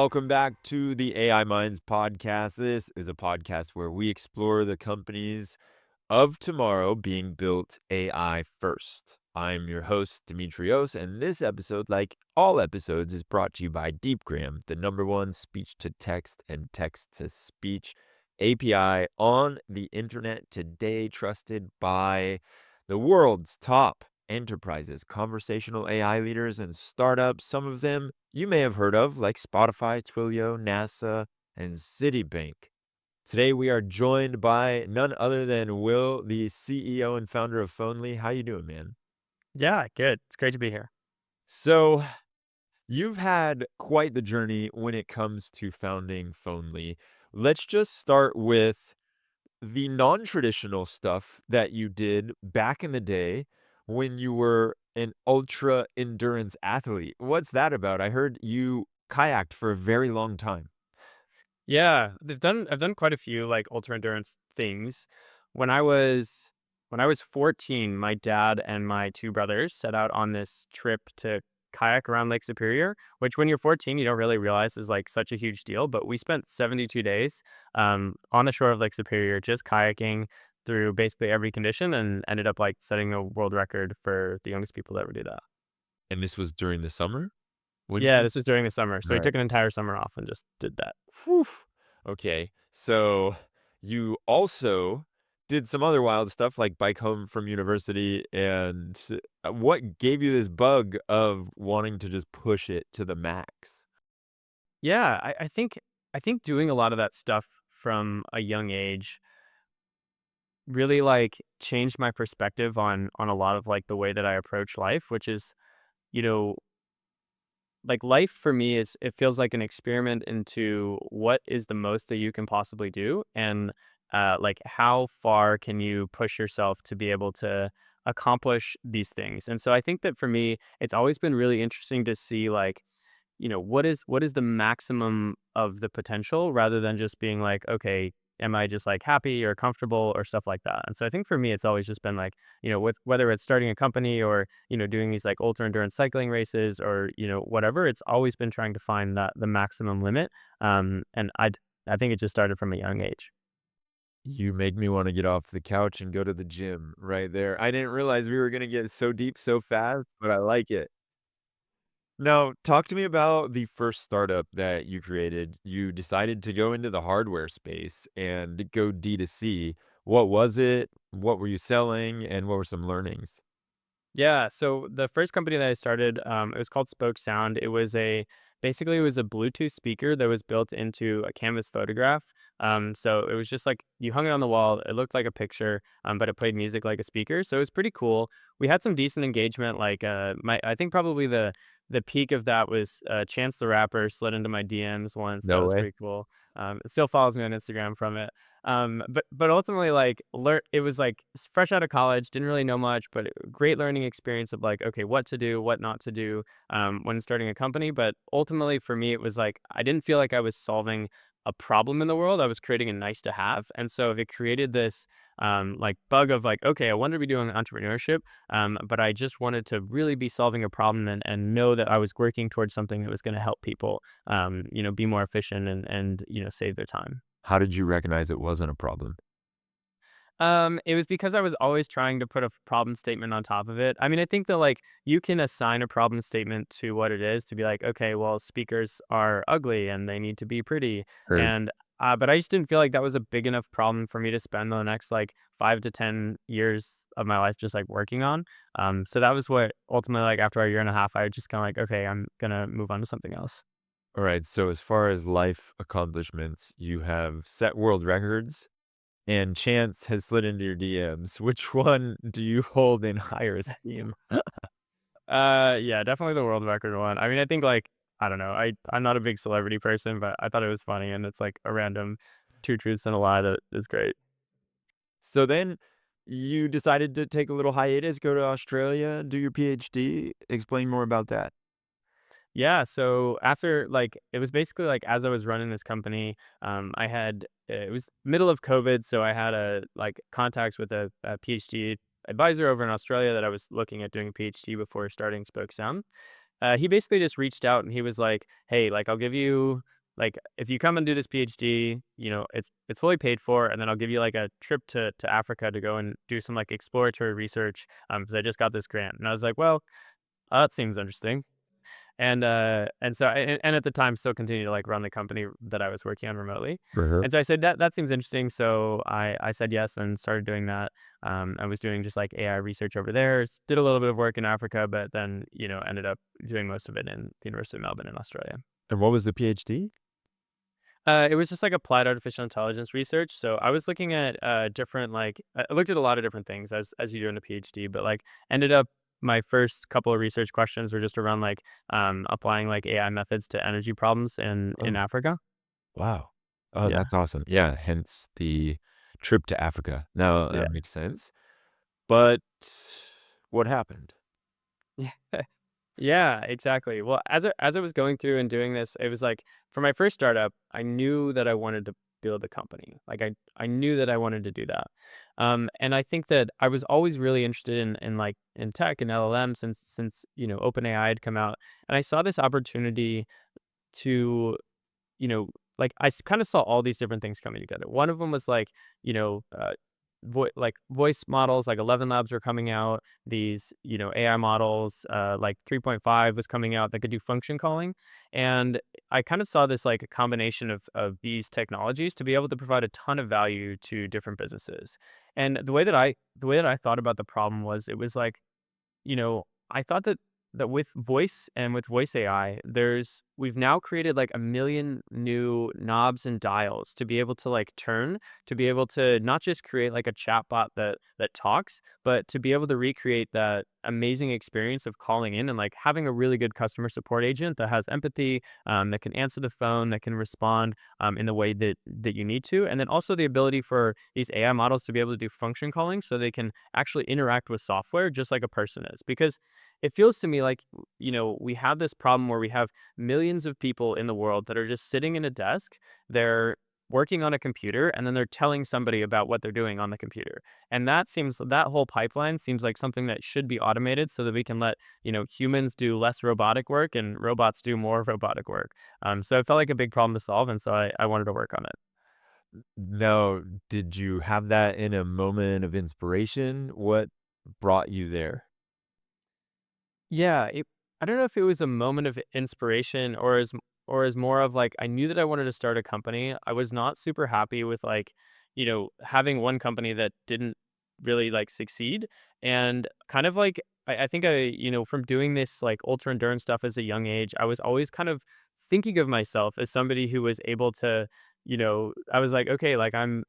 welcome back to the AI Minds podcast. This is a podcast where we explore the companies of tomorrow being built AI first. I'm your host, Demetrios, and this episode, like all episodes, is brought to you by DeepGram, the #1 speech-to-text and text-to-speech API on the internet today, trusted by the world's top enterprises, conversational AI leaders, and startups. Some of them you may have heard of, like Spotify, Twilio, NASA, and Citibank. Today we are joined by none other than Will, the CEO and founder of Phonely. How you doing, man? Yeah, good. It's great to be here. So you've had quite the journey when it comes to founding Phonely. Let's just start with the non-traditional stuff that you did back in the day when you were an ultra endurance athlete. What's that about? I heard you kayaked for a very long time. Yeah, I've done quite a few like ultra endurance things. When I was when I was 14, my dad and my two brothers set out on this trip to kayak around Lake Superior, which when you're 14, you don't really realize is like such a huge deal. But we spent 72 days on the shore of Lake Superior just kayaking through basically every condition and ended up like setting a world record for the youngest people to ever do that. And this was during the summer? Yeah, Winter? this was during the summer. So we Alright. took an entire summer off and just did that. Whew. Okay, so you also did some other wild stuff like bike home from university, and what gave you this bug of wanting to just push it to the max? Yeah, I think doing a lot of that stuff from a young age really like changed my perspective on a lot of like the way that I approach life, which is, you know, like life for me is it feels like an experiment into what is the most that you can possibly do and like how far can you push yourself to be able to accomplish these things. And so I think that for me it's always been really interesting to see like what is the maximum of the potential rather than just being like, okay, am I just like happy or comfortable or stuff like that. And so I think for me it's always just been like, with whether it's starting a company or doing these like ultra endurance cycling races or whatever, it's always been trying to find that the maximum limit. And I think it just started from a young age. You make me wanna get off the couch and go to the gym right there. I didn't realize we were gonna get so deep so fast, but I like it. Now, talk to me about the first startup that you created. You decided to go into the hardware space and go D2C. What was it? What were you selling? And what were some learnings? Yeah, so the first company that I started, it was called Spokesound. It was a Bluetooth speaker that was built into a canvas photograph. So it was just like you hung it on the wall. It looked like a picture, but it played music like a speaker. So it was pretty cool. We had some decent engagement. Like I think probably the peak of that was Chance the Rapper slid into my DMs once. That No was way. pretty cool. It still follows me on Instagram from it. But ultimately, like, it was like fresh out of college, didn't really know much, but great learning experience of like, okay, what to do, what not to do, when starting a company. But ultimately, for me, it was like I didn't feel like I was solving a problem in the world. I was creating a nice to have, and so it created this like bug of like, okay, I wanted to be doing entrepreneurship, but I just wanted to really be solving a problem and know that I was working towards something that was going to help people, be more efficient and save their time. How did you recognize it wasn't a problem? It was because I was always trying to put a problem statement on top of it. I mean, I think that like you can assign a problem statement to what it is to be like, okay, well, speakers are ugly and they need to be pretty. Heard. And but I just didn't feel like that was a big enough problem for me to spend the next like 5 to 10 years of my life just like working on. So that was what ultimately like after a year and a half, I was just kind of like, okay, I'm gonna move on to something else. All right. So, as far as life accomplishments, you have set world records and chance has slid into your DMs. Which one do you hold in higher esteem? Yeah, definitely the world record one. I mean, I think like I don't know. I'm not a big celebrity person, but I thought it was funny, and it's like a random two truths and a lie that is great. So then you decided to take a little hiatus, go to Australia, do your PhD. Explain more about that. Yeah, so after like it was basically like as I was running this company, I had it was middle of COVID, so I had a like contacts with a PhD advisor over in Australia that I was looking at doing a PhD before starting Spokesound. He basically just reached out and he was like, "Hey, like I'll give you like if you come and do this PhD, it's fully paid for, and then I'll give you like a trip to Africa to go and do some like exploratory research because I just got this grant." And I was like, "Well, that seems interesting." And at the time still continued to like run the company that I was working on remotely. Uh-huh. And so I said that seems interesting. So I said yes and started doing that. I was doing just like AI research over there. Did a little bit of work in Africa, but then ended up doing most of it in the University of Melbourne in Australia. And what was the PhD? It was just like applied artificial intelligence research. So I was looking at different like I looked at a lot of different things as you do in a PhD, but like ended up my first couple of research questions were just around like applying like AI methods to energy problems in Oh, Africa. wow. Oh, Yeah. that's awesome. Yeah, hence the trip to Africa. Now Yeah. that makes sense. But what happened? Yeah. Yeah, exactly. Well, as I was going through and doing this, it was like for my first startup, I knew that I wanted to build a company. Like I knew that I wanted to do that. And I think that I was always really interested in like in tech and LLM since OpenAI had come out, and I saw this opportunity to you know, like I kind of saw all these different things coming together. One of them was like, you know, like voice models, like 11 Labs were coming out. These, AI models, like 3.5 was coming out that could do function calling, and I kind of saw this like a combination of these technologies to be able to provide a ton of value to different businesses. And the way that I thought about the problem was it was like I thought that with voice and with voice AI, we've now created like a million new knobs and dials to be able to like turn, to be able to not just create like a chatbot that talks, but to be able to recreate that amazing experience of calling in and like having a really good customer support agent that has empathy, that can answer the phone, that can respond in the way that you need to, and then also the ability for these AI models to be able to do function calling, so they can actually interact with software just like a person is. Because it feels to me like we have this problem where we have millions of people in the world that are just sitting in a desk. They're working on a computer and then they're telling somebody about what they're doing on the computer. And that whole pipeline seems like something that should be automated so that we can let humans do less robotic work and robots do more robotic work. So it felt like a big problem to solve, and so I wanted to work on it. Now, did you have that in a moment of inspiration? What brought you there? Yeah, I don't know if it was a moment of inspiration or as more of like I knew that I wanted to start a company. I was not super happy with like, having one company that didn't really like succeed. And kind of like I think from doing this like ultra endurance stuff as a young age, I was always kind of thinking of myself as somebody who was able to, I was like, okay, like I'm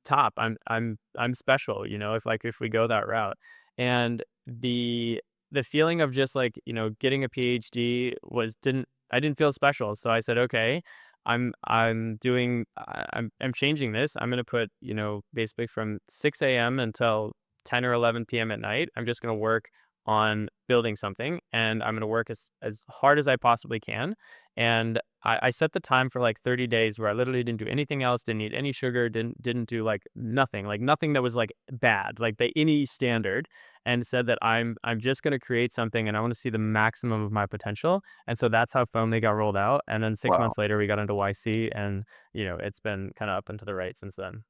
top. I'm special, if we go that route. And the feeling of just like, getting a PhD I didn't feel special. So I said, okay, I'm changing this. I'm gonna put, basically from 6 a.m. until 10 or 11 p.m. at night. I'm just gonna work on building something, and I'm gonna work as hard as I possibly can. And I set the time for like 30 days where I literally didn't do anything else, didn't eat any sugar, didn't do like nothing that was like bad, like by any standard, and said that I'm just going to create something and I want to see the maximum of my potential. And so that's how Phonely got rolled out. And then 6 months later, we got into YC, and it's been kind of up and to the right since then.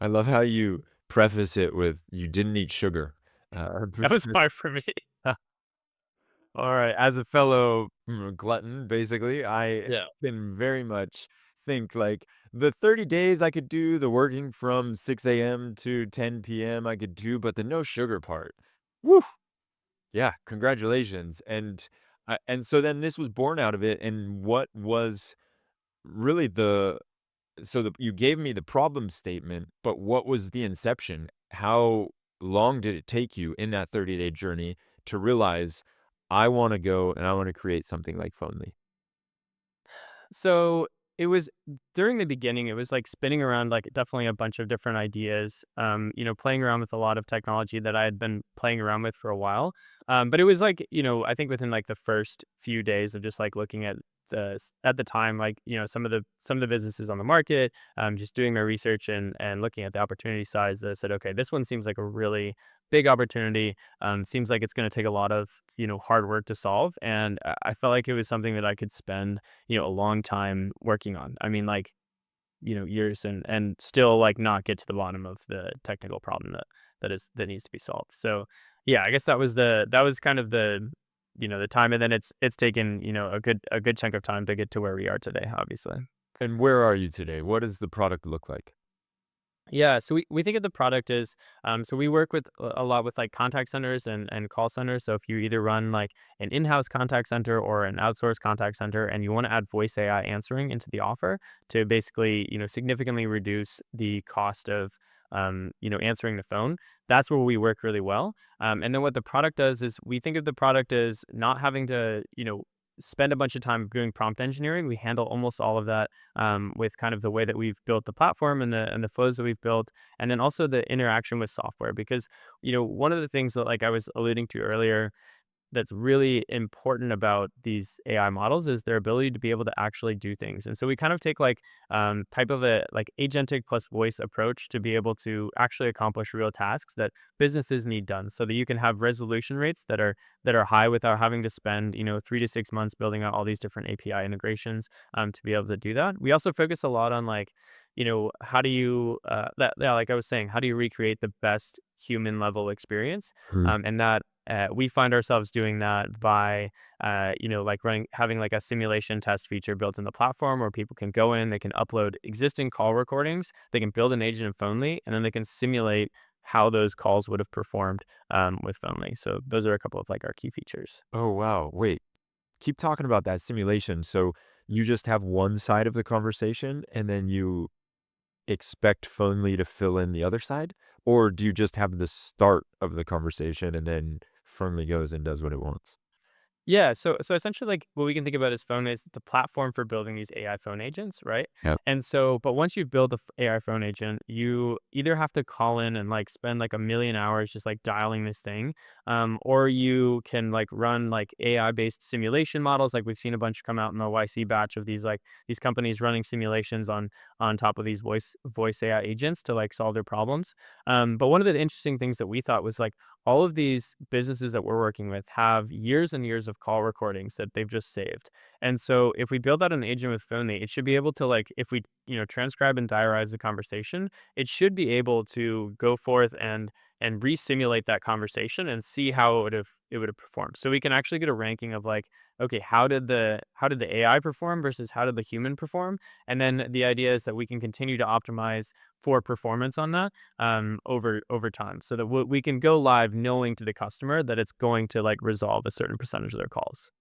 I love how you preface it with you didn't eat sugar. That was Because hard for me. all right, as a fellow glutton, basically, I Yeah. can very much think like the 30 days I could do, the working from 6 a.m. to 10 p.m. I could do, but the no sugar part. Woo! Yeah, congratulations. And so then this was born out of it. And what was really you gave me the problem statement, but what was the inception? How long did it take you in that 30-day journey to realize I want to go and I want to create something like Phonely? So it was during the beginning, it was like spinning around like definitely a bunch of different ideas, playing around with a lot of technology that I had been playing around with for a while. But it was like, I think within like the first few days of just like looking at at the time, like, some of the businesses on the market, just doing my research and looking at the opportunity size, I said, okay, this one seems like a really big opportunity. Seems like it's going to take a lot of, hard work to solve. And I felt like it was something that I could spend, a long time working on. I mean, like, years and still like not get to the bottom of the technical problem that needs to be solved. So yeah, I guess that was kind of the time, and then it's taken, a good chunk of time to get to where we are today, obviously. And where are you today? What does the product look like? Yeah, so we think of the product as so we work with a lot with like contact centers and call centers. So if you either run like an in-house contact center or an outsourced contact center and you want to add voice AI answering into the offer to basically, significantly reduce the cost of answering the phone, that's where we work really well. And then what the product does is we think of the product as not having to, spend a bunch of time doing prompt engineering. We handle almost all of that with kind of the way that we've built the platform and the flows that we've built, and then also the interaction with software. Because one of the things that like I was alluding to earlier that's really important about these AI models is their ability to be able to actually do things. And so we kind of take like type of a like agentic plus voice approach to be able to actually accomplish real tasks that businesses need done, so that you can have resolution rates that are high without having to spend 3 to 6 months building out all these different API integrations to be able to do that. We also focus a lot on like how do you that yeah, like I was saying, how do you recreate the best human level experience, and that we find ourselves doing that by, like having like a simulation test feature built in the platform where people can go in, they can upload existing call recordings, they can build an agent in Phonely, and then they can simulate how those calls would have performed with Phonely. So those are a couple of like our key features. Oh, wow. Wait, keep talking about that simulation. So you just have one side of the conversation and then you expect Phonely to fill in the other side? Or do you just have the start of the conversation and then Phonely goes and does what it wants? Yeah, so essentially, like what we can think about as phone is the platform for building these AI phone agents, right? Yep. And so, but once you've built a AI phone agent, you either have to call in and like spend like a million hours just like dialing this thing, or you can like run like AI based simulation models. Like we've seen a bunch come out in the YC batch of these companies running simulations on top of these voice AI agents to like solve their problems. But one of the interesting things that we thought was like all of these businesses that we're working with have years and years of call recordings that they've just saved. And so if we build out an agent with Phonely, it should be able to like if we, transcribe and diarize the conversation, it should be able to go forth and re-simulate that conversation and see how it would have performed. So we can actually get a ranking of like, okay, how did the AI perform versus how did the human perform? And then the idea is that we can continue to optimize for performance on that over time, so that we can go live knowing to the customer that it's going to like resolve a certain percentage of their calls.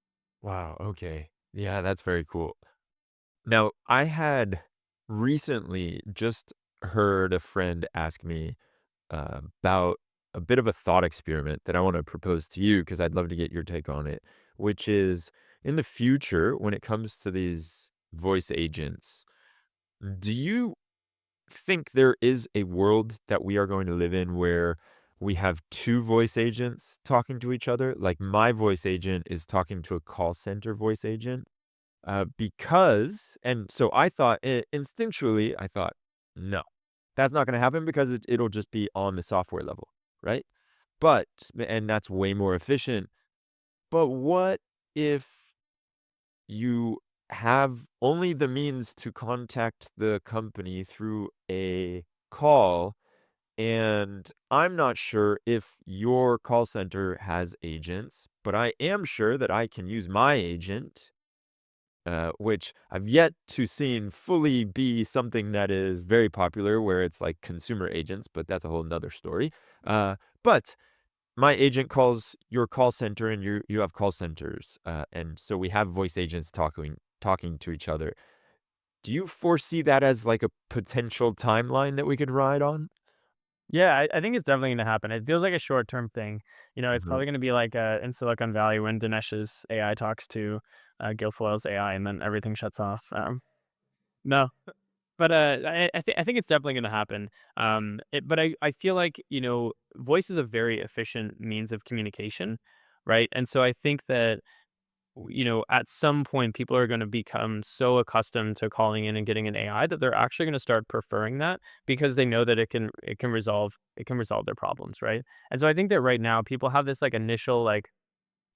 Wow. Okay. Yeah, that's very cool. Now, I had recently just heard a friend ask me about a bit of a thought experiment that I want to propose to you because I'd love to get your take on it, which is in the future, when it comes to these voice agents, do you think there is a world that we are going to live in where we have two voice agents talking to each other? Like my voice agent is talking to a call center voice agent. And so I thought, instinctually, I thought, no, that's not going to happen because it'll just be on the software level, right? But, and that's way more efficient. But what if you have only the means to contact the company through a call? And I'm not sure if your call center has agents, but I am sure that I can use my agent, which I've yet to seen fully be something that is very popular where it's like consumer agents, but that's a whole nother story. But my agent calls your call center and you have call centers. And so we have voice agents talking to each other. Do you foresee that as like a potential timeline that we could ride on? Yeah, I think it's definitely going to happen. It feels like a short term thing. It's Mhm. probably going to be like in Silicon Valley when Dinesh's AI talks to Guilfoyle's AI, and then everything shuts off. No, but I think it's definitely going to happen. But I feel like voice is a very efficient means of communication, right? And so I think that at some point people are going to become so accustomed to calling in and getting an AI that they're actually going to start preferring that because they know that it can resolve their problems, right? And so I think that right now people have this like initial like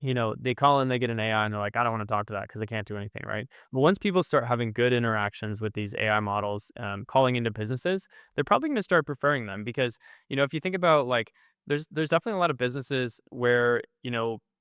they call in, they get an AI, and they're like, I don't want to talk to that because they can't do anything, right? But once people start having good interactions with these AI models, calling into businesses, they're probably going to start preferring them because, if you think about like, there's definitely a lot of businesses where,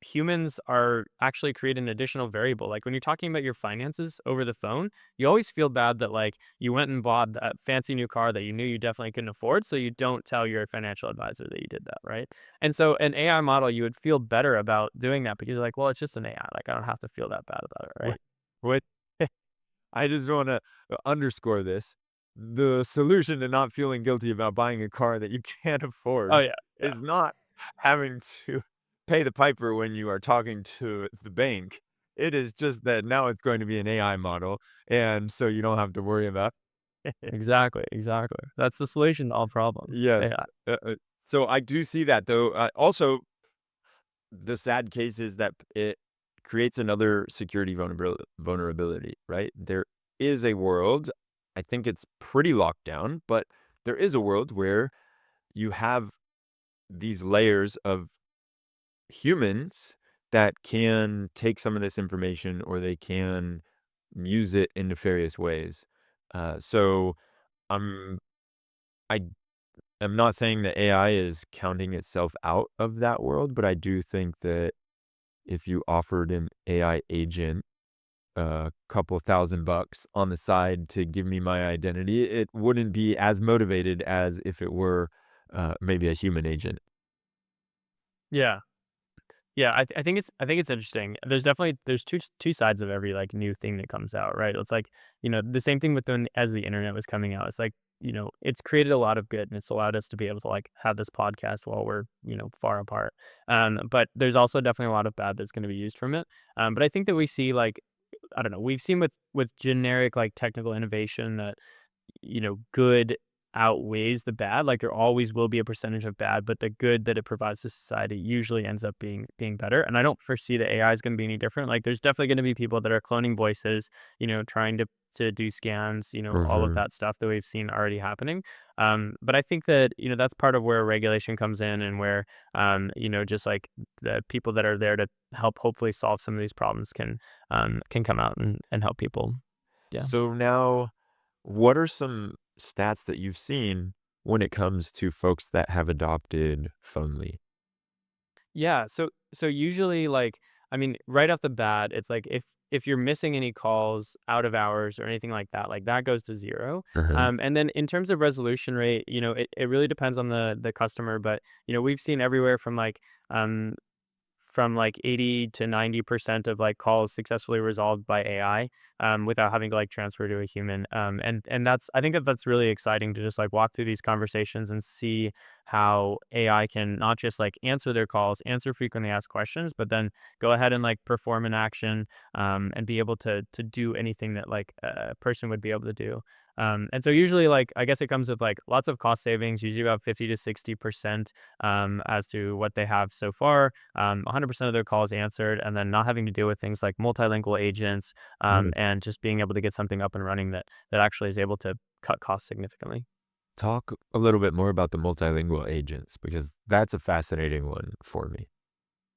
humans are actually creating an additional variable. Like when you're talking about your finances over the phone, you always feel bad that like you went and bought that fancy new car that you knew you definitely couldn't afford. So you don't tell your financial advisor that you did that, right? And so an AI model, you would feel better about doing that because you're like, well, it's just an AI. Like I don't have to feel that bad about it, What right? what I just wanna underscore this. The solution to not feeling guilty about buying a car that you can't Oh afford yeah, yeah, is not having to pay the piper when you are talking to the bank. It is just that now it's going to be an AI model, and so you don't have to worry about exactly, exactly. That's the solution to all problems. Yes. AI. So I do see that though. Also, the sad case is that it creates another security vulnerability, right? There is a world, I think it's pretty locked down, but there is a world where you have these layers of humans that can take some of this information or they can use it in nefarious ways. So I'm I am not saying that AI is counting itself out of that world, but I do think that if you offered an AI agent a couple $1,000 on the side to give me my identity, it wouldn't be as motivated as if it were, maybe a human agent. Yeah. Yeah, I think it's interesting. There's two sides of every like new thing that comes out, right? It's like, the same thing with when as the internet was coming out. It's like, it's created a lot of good and it's allowed us to be able to like have this podcast while we're, far apart. But there's also definitely a lot of bad that's going to be used from it. But I think that we see like I don't know, we've seen with generic like technical innovation that good outweighs the bad. Like there always will be a percentage of bad, but the good that it provides to society usually ends up being better. And I don't foresee that AI is going to be any different. Like there's definitely going to be people that are cloning voices, trying to do scans, all of Mhm. that stuff that we've seen already happening. But I think that that's part of where regulation comes in, and where just like the people that are there to help hopefully solve some of these problems can come out and help people. Yeah. So now, what are some stats that you've seen when it comes to folks that have adopted Phonely? Yeah, so usually like I mean, right off the bat, it's like if you're missing any calls out of hours or anything like that goes to 0. Mhm. And then in terms of resolution rate, it really depends on the customer, but we've seen everywhere um from like 80 to 90% of like calls successfully resolved by AI, without having to like transfer to a human. And that's I think that that's really exciting to just like walk through these conversations and see how AI can not just like answer their calls, answer frequently asked questions, but then go ahead and like perform an action, and be able to do anything that like a person would be able to do. And so usually like I guess it comes with like lots of cost savings, usually about 50 to 60%, as to what they have so far, 100% of their calls answered, and then not having to deal with things like multilingual agents, Mm. and just being able to get something up and running that actually is able to cut costs significantly. Talk a little bit more about the multilingual agents because that's a fascinating one for me.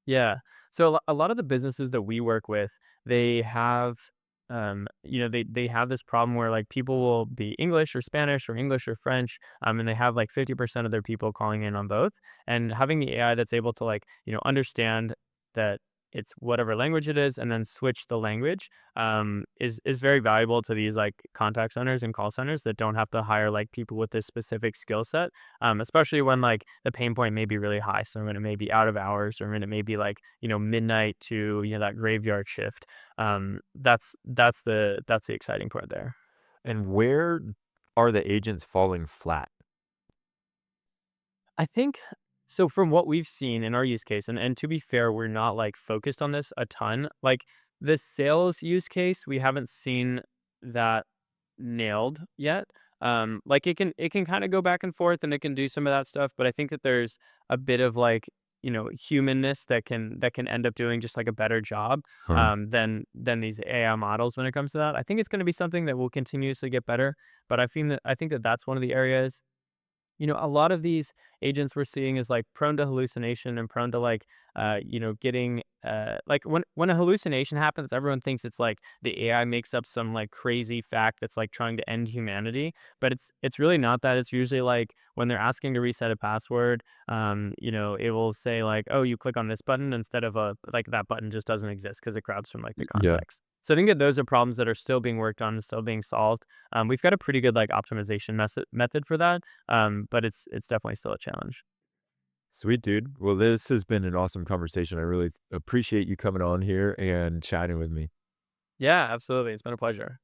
Yeah. So a lot of the businesses that we work with, they have, they have this problem where like people will be English or Spanish or English or French, and they have like 50% of their people calling in on both, and having the AI that's able to like understand that it's whatever language it is and then switch the language, is very valuable to these like contact centers and call centers that don't have to hire like people with this specific skill set, especially when like the pain point may be really high. So when it may be out of hours, or when it may be like midnight to that graveyard shift. That's the exciting part there. And where are the agents falling flat? I think so from what we've seen in our use case, and to be fair, we're not like focused on this a ton. Like the sales use case, we haven't seen that nailed yet. Like it can kind of go back and forth and it can do some of that stuff, but I think that there's a bit of like humanness that can end up doing just like a better job Huh. than these AI models when it comes to that. I think it's going to be something that will continuously get better, but I think that that's one of the areas. A lot of these agents we're seeing is like prone to hallucination and prone to like, getting like when a hallucination happens, everyone thinks it's like the AI makes up some like crazy fact that's like trying to end humanity, but it's really not that. It's usually like when they're asking to reset a password, it will say like, oh, you click on this button instead of a like that button just doesn't exist because it grabs from like the Yeah. context. So I think that those are problems that are still being worked on and still being solved. We've got a pretty good like optimization method for that, but it's definitely still a challenge. Sweet, dude. Well, this has been an awesome conversation. I really appreciate you coming on here and chatting with me. Yeah, absolutely. It's been a pleasure.